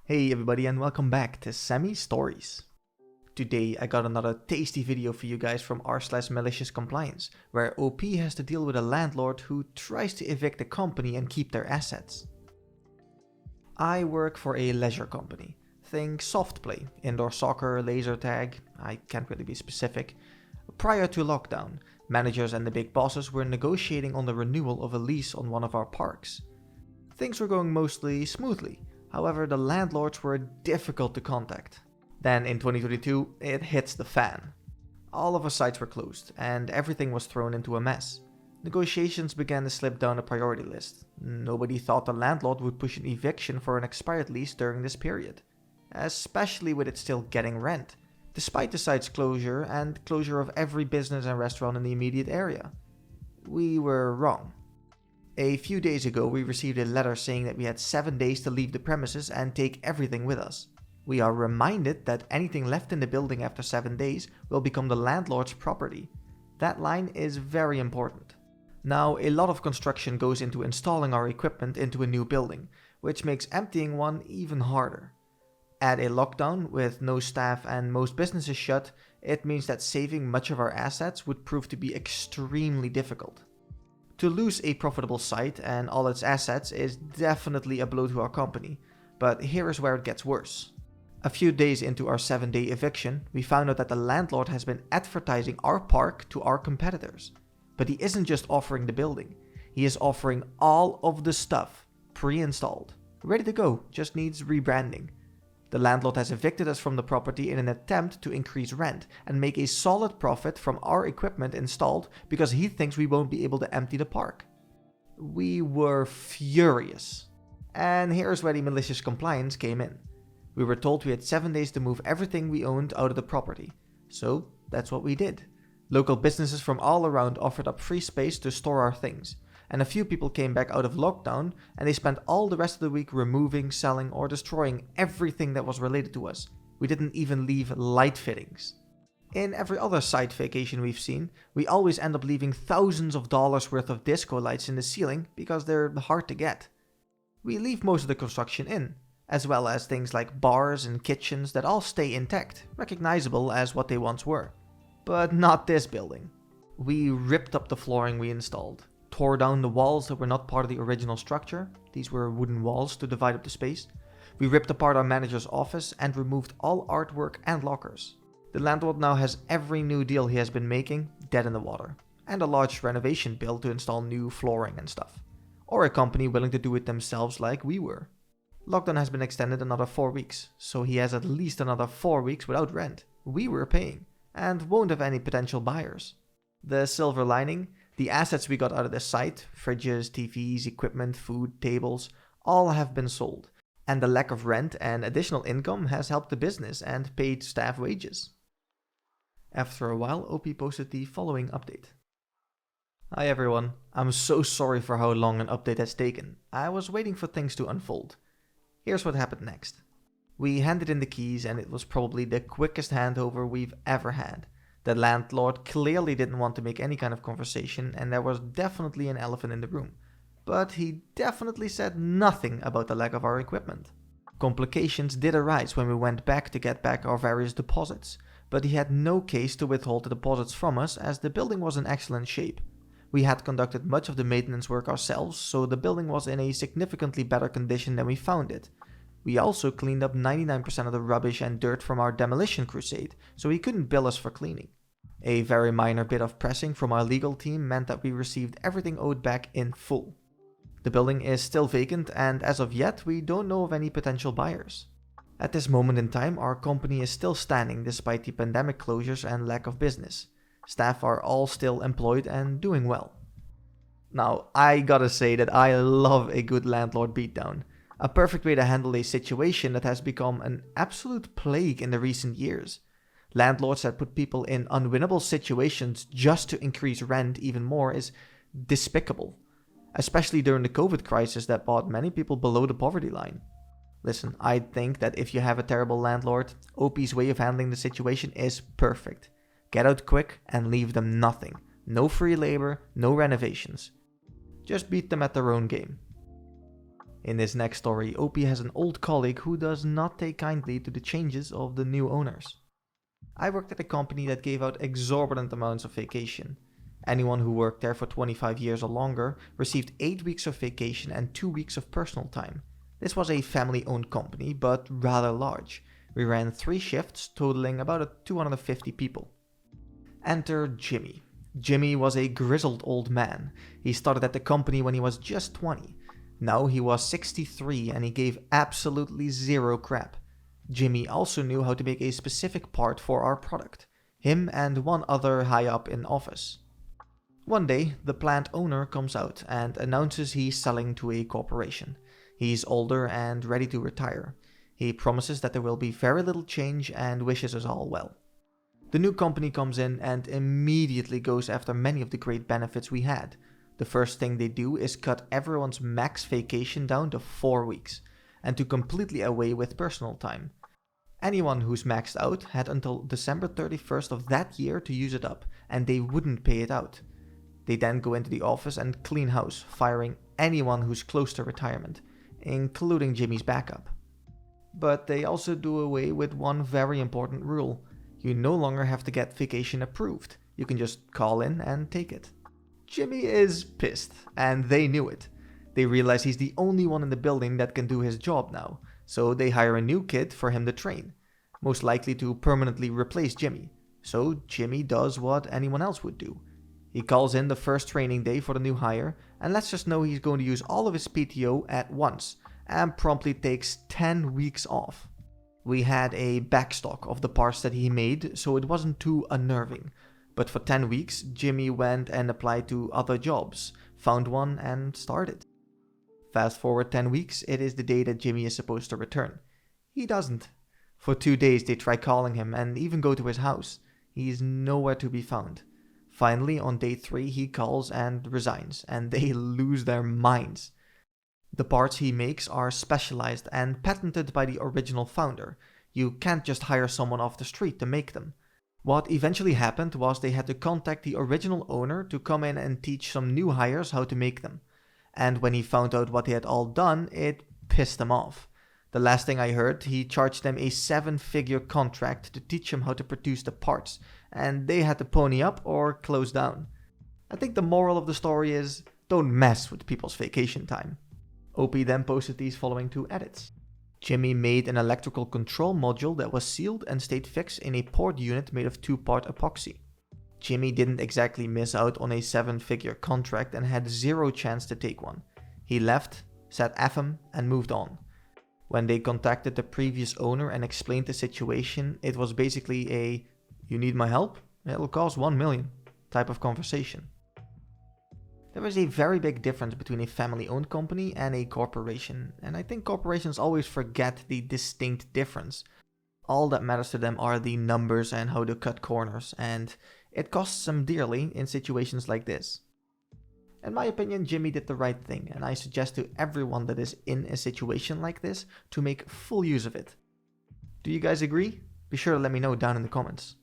Hey everybody and welcome back to Sammy Stories. Today I got another tasty video for you guys from r/MaliciousCompliance, where OP has to deal with a landlord who tries to evict the company and keep their assets. I work for a leisure company. Think soft play, indoor soccer, laser tag, I can't really be specific. Prior to lockdown, managers and the big bosses were negotiating on the renewal of a lease on one of our parks. Things were going mostly smoothly. However, the landlords were difficult to contact. Then in 2022, it hits the fan. All of our sites were closed, and everything was thrown into a mess. Negotiations began to slip down the priority list. Nobody thought the landlord would push an eviction for an expired lease during this period, especially with it still getting rent, despite the site's closure and closure of every business and restaurant in the immediate area. We were wrong. A few days ago, we received a letter saying that we had 7 days to leave the premises and take everything with us. We are reminded that anything left in the building after 7 days will become the landlord's property. That line is very important. Now, a lot of construction goes into installing our equipment into a new building, which makes emptying one even harder. Add a lockdown with no staff and most businesses shut, it means that saving much of our assets would prove to be extremely difficult. To lose a profitable site and all its assets is definitely a blow to our company, but here is where it gets worse. A few days into our 7-day eviction, we found out that the landlord has been advertising our park to our competitors. But he isn't just offering the building, he is offering all of the stuff, pre-installed, ready to go, just needs rebranding. The landlord has evicted us from the property in an attempt to increase rent and make a solid profit from our equipment installed because he thinks we won't be able to empty the park. We were furious. And here's where the malicious compliance came in. We were told we had 7 days to move everything we owned out of the property. So that's what we did. Local businesses from all around offered up free space to store our things. And a few people came back out of lockdown and they spent all the rest of the week removing, selling, or destroying everything that was related to us. We didn't even leave light fittings. In every other site vacation we've seen, we always end up leaving thousands of dollars worth of disco lights in the ceiling because they're hard to get. We leave most of the construction in, as well as things like bars and kitchens that all stay intact, recognizable as what they once were. But not this building. We ripped up the flooring we installed, tore down the walls that were not part of the original structure. These were wooden walls to divide up the space. We ripped apart our manager's office and removed all artwork and lockers. The landlord now has every new deal he has been making dead in the water, and a large renovation bill to install new flooring and stuff. Or a company willing to do it themselves like we were. Lockdown has been extended another 4 weeks, so he has at least another 4 weeks without rent. We were paying, and won't have any potential buyers. The silver lining? The assets we got out of the site, fridges, TVs, equipment, food, tables, all have been sold. And the lack of rent and additional income has helped the business and paid staff wages. After a while, OP posted the following update. Hi everyone, I'm so sorry for how long an update has taken. I was waiting for things to unfold. Here's what happened next. We handed in the keys and it was probably the quickest handover we've ever had. The landlord clearly didn't want to make any kind of conversation and there was definitely an elephant in the room. But he definitely said nothing about the lack of our equipment. Complications did arise when we went back to get back our various deposits, but he had no case to withhold the deposits from us as the building was in excellent shape. We had conducted much of the maintenance work ourselves, so the building was in a significantly better condition than we found it. We also cleaned up 99% of the rubbish and dirt from our demolition crusade, so he couldn't bill us for cleaning. A very minor bit of pressing from our legal team meant that we received everything owed back in full. The building is still vacant and as of yet we don't know of any potential buyers. At this moment in time, our company is still standing despite the pandemic closures and lack of business. Staff are all still employed and doing well. Now, I gotta say that I love a good landlord beatdown. A perfect way to handle a situation that has become an absolute plague in the recent years. Landlords that put people in unwinnable situations just to increase rent even more is despicable. Especially during the COVID crisis that brought many people below the poverty line. Listen, I think that if you have a terrible landlord, OP's way of handling the situation is perfect. Get out quick and leave them nothing. No free labor, no renovations. Just beat them at their own game. In this next story, OP has an old colleague who does not take kindly to the changes of the new owners. I worked at a company that gave out exorbitant amounts of vacation. Anyone who worked there for 25 years or longer received 8 weeks of vacation and 2 weeks of personal time. This was a family-owned company, but rather large. We ran 3 shifts, totaling about 250 people. Enter Jimmy. Jimmy was a grizzled old man. He started at the company when he was just 20. Now he was 63 and he gave absolutely zero crap. Jimmy also knew how to make a specific part for our product. Him and one other high up in office. One day, the plant owner comes out and announces he's selling to a corporation. He's older and ready to retire. He promises that there will be very little change and wishes us all well. The new company comes in and immediately goes after many of the great benefits we had. The first thing they do is cut everyone's max vacation down to 4 weeks, and to completely away with personal time. Anyone who's maxed out had until December 31st of that year to use it up, and they wouldn't pay it out. They then go into the office and clean house, firing anyone who's close to retirement, including Jimmy's backup. But they also do away with one very important rule. You no longer have to get vacation approved. You can just call in and take it. Jimmy is pissed, and they knew it. They realize he's the only one in the building that can do his job now, so they hire a new kid for him to train, most likely to permanently replace Jimmy. So Jimmy does what anyone else would do. He calls in the first training day for the new hire and lets us know he's going to use all of his PTO at once and promptly takes 10 weeks off. We had a backstock of the parts that he made, so it wasn't too unnerving. But for 10 weeks, Jimmy went and applied to other jobs, found one and started. Fast forward 10 weeks, it is the day that Jimmy is supposed to return. He doesn't. For 2 days they try calling him and even go to his house. He is nowhere to be found. Finally, on day 3 he calls and resigns, and they lose their minds. The parts he makes are specialized and patented by the original founder. You can't just hire someone off the street to make them. What eventually happened was they had to contact the original owner to come in and teach some new hires how to make them. And when he found out what they had all done, it pissed him off. The last thing I heard, he charged them a 7-figure contract to teach them how to produce the parts, and they had to pony up or close down. I think the moral of the story is, don't mess with people's vacation time. OP then posted these following 2 edits. Jimmy made an electrical control module that was sealed and stayed fixed in a port unit made of 2-part epoxy. Jimmy didn't exactly miss out on a 7-figure contract and had zero chance to take one. He left, said F him, and moved on. When they contacted the previous owner and explained the situation, it was basically a, "You need my help? It'll cost 1 million type of conversation. There is a very big difference between a family-owned company and a corporation, and I think corporations always forget the distinct difference. All that matters to them are the numbers and how to cut corners, and it costs them dearly in situations like this. In my opinion, Jimmy did the right thing, and I suggest to everyone that is in a situation like this to make full use of it. Do you guys agree? Be sure to let me know down in the comments.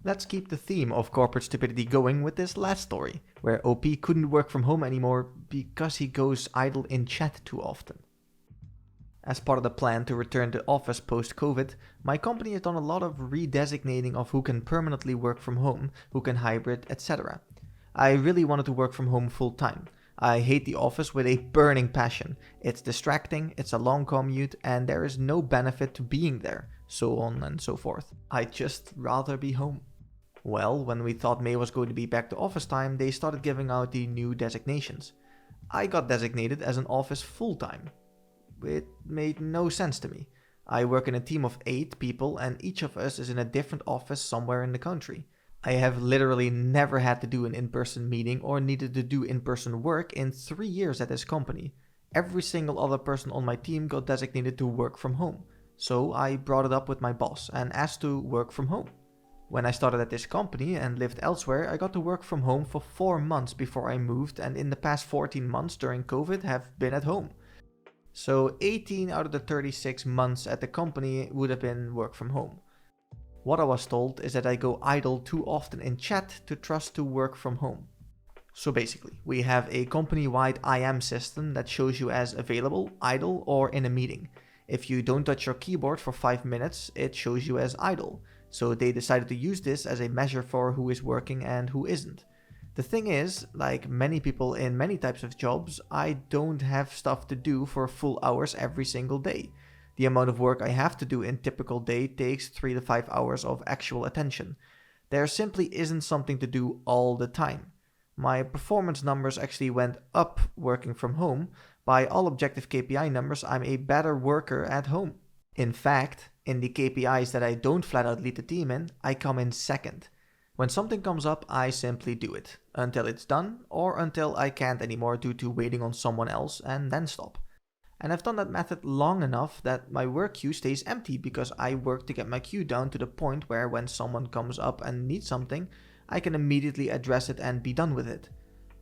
Let's keep the theme of corporate stupidity going with this last story, where OP couldn't work from home anymore because he goes idle in chat too often. As part of the plan to return to office post-COVID, my company has done a lot of redesignating of who can permanently work from home, who can hybrid, etc. I really wanted to work from home full-time. I hate the office with a burning passion. It's distracting, it's a long commute, and there is no benefit to being there, so on and so forth. I'd just rather be home. Well, when we thought May was going to be back to office time, they started giving out the new designations. I got designated as an office full-time. It made no sense to me. I work in a team of 8 people and each of us is in a different office somewhere in the country. I have literally never had to do an in-person meeting or needed to do in-person work in 3 years at this company. Every single other person on my team got designated to work from home. So I brought it up with my boss and asked to work from home. When I started at this company and lived elsewhere, I got to work from home for 4 months before I moved, and in the past 14 months during COVID have been at home. So 18 out of the 36 months at the company would have been work from home. What I was told is that I go idle too often in chat to trust to work from home. So basically, we have a company-wide IM system that shows you as available, idle, or in a meeting. If you don't touch your keyboard for 5 minutes, it shows you as idle. So they decided to use this as a measure for who is working and who isn't. The thing is, like many people in many types of jobs, I don't have stuff to do for full hours every single day. The amount of work I have to do in typical day takes 3 to 5 hours of actual attention. There simply isn't something to do all the time. My performance numbers actually went up working from home. By all objective KPI numbers, I'm a better worker at home. In fact, in the KPIs that I don't flat out lead the team in, I come in second. When something comes up, I simply do it, until it's done, or until I can't anymore due to waiting on someone else, and then stop. And I've done that method long enough that my work queue stays empty because I work to get my queue down to the point where when someone comes up and needs something, I can immediately address it and be done with it.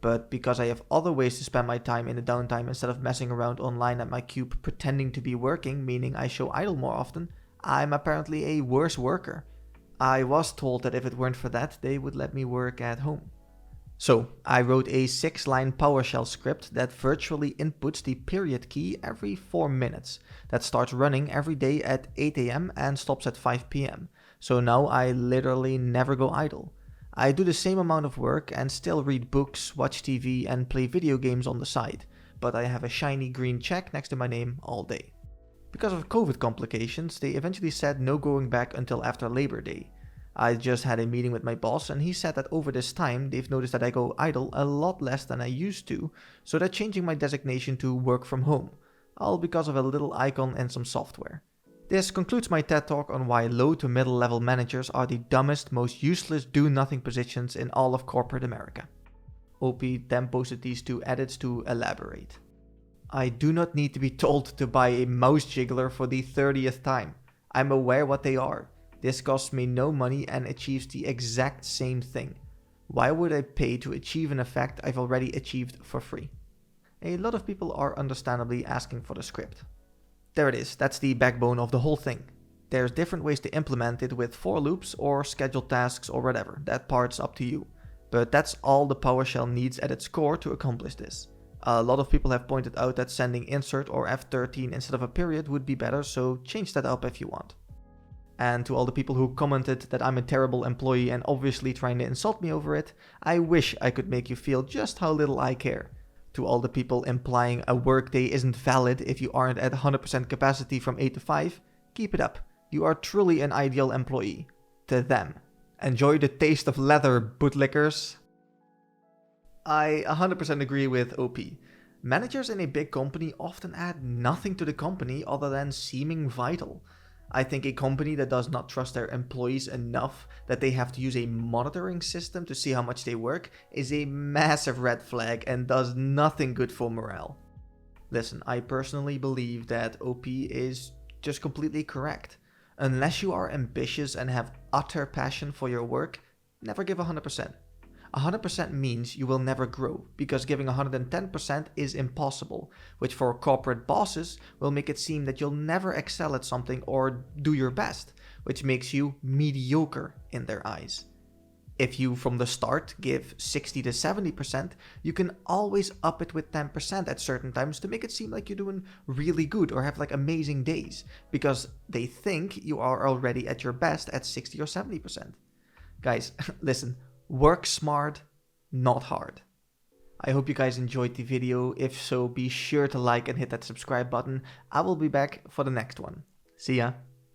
But because I have other ways to spend my time in the downtime instead of messing around online at my cube pretending to be working, meaning I show idle more often, I'm apparently a worse worker. I was told that if it weren't for that, they would let me work at home. So, I wrote a 6-line PowerShell script that virtually inputs the period key every 4 minutes, that starts running every day at 8 AM and stops at 5 PM. So now I literally never go idle. I do the same amount of work and still read books, watch TV and play video games on the side, but I have a shiny green check next to my name all day. Because of COVID complications, they eventually said no going back until after Labor Day. I just had a meeting with my boss and he said that over this time they've noticed that I go idle a lot less than I used to, so they're changing my designation to work from home, all because of a little icon and some software. This concludes my TED Talk on why low to middle level managers are the dumbest, most useless do-nothing positions in all of corporate America. OP then posted these 2 edits to elaborate. I do not need to be told to buy a mouse jiggler for the 30th time. I'm aware what they are. This costs me no money and achieves the exact same thing. Why would I pay to achieve an effect I've already achieved for free? A lot of people are understandably asking for the script. There it is, that's the backbone of the whole thing. There's different ways to implement it with for loops or scheduled tasks or whatever, that part's up to you. But that's all the PowerShell needs at its core to accomplish this. A lot of people have pointed out that sending insert or F13 instead of a period would be better, so change that up if you want. And to all the people who commented that I'm a terrible employee and obviously trying to insult me over it, I wish I could make you feel just how little I care. To all the people implying a workday isn't valid if you aren't at 100% capacity from 8 to 5, keep it up. You are truly an ideal employee. To them. Enjoy the taste of leather, bootlickers. I 100% agree with OP. Managers in a big company often add nothing to the company other than seeming vital. I think a company that does not trust their employees enough that they have to use a monitoring system to see how much they work is a massive red flag and does nothing good for morale. Listen, I personally believe that OP is just completely correct. Unless you are ambitious and have utter passion for your work, never give 100%. 100% means you will never grow, because giving 110% is impossible, which for corporate bosses will make it seem that you'll never excel at something or do your best, which makes you mediocre in their eyes. If you from the start give 60 to 70%, you can always up it with 10% at certain times to make it seem like you're doing really good or have like amazing days, because they think you are already at your best at 60 or 70%. Guys, listen. Work smart, not hard. I hope you guys enjoyed the video. If so, be sure to like and hit that subscribe button. I will be back for the next one. See ya.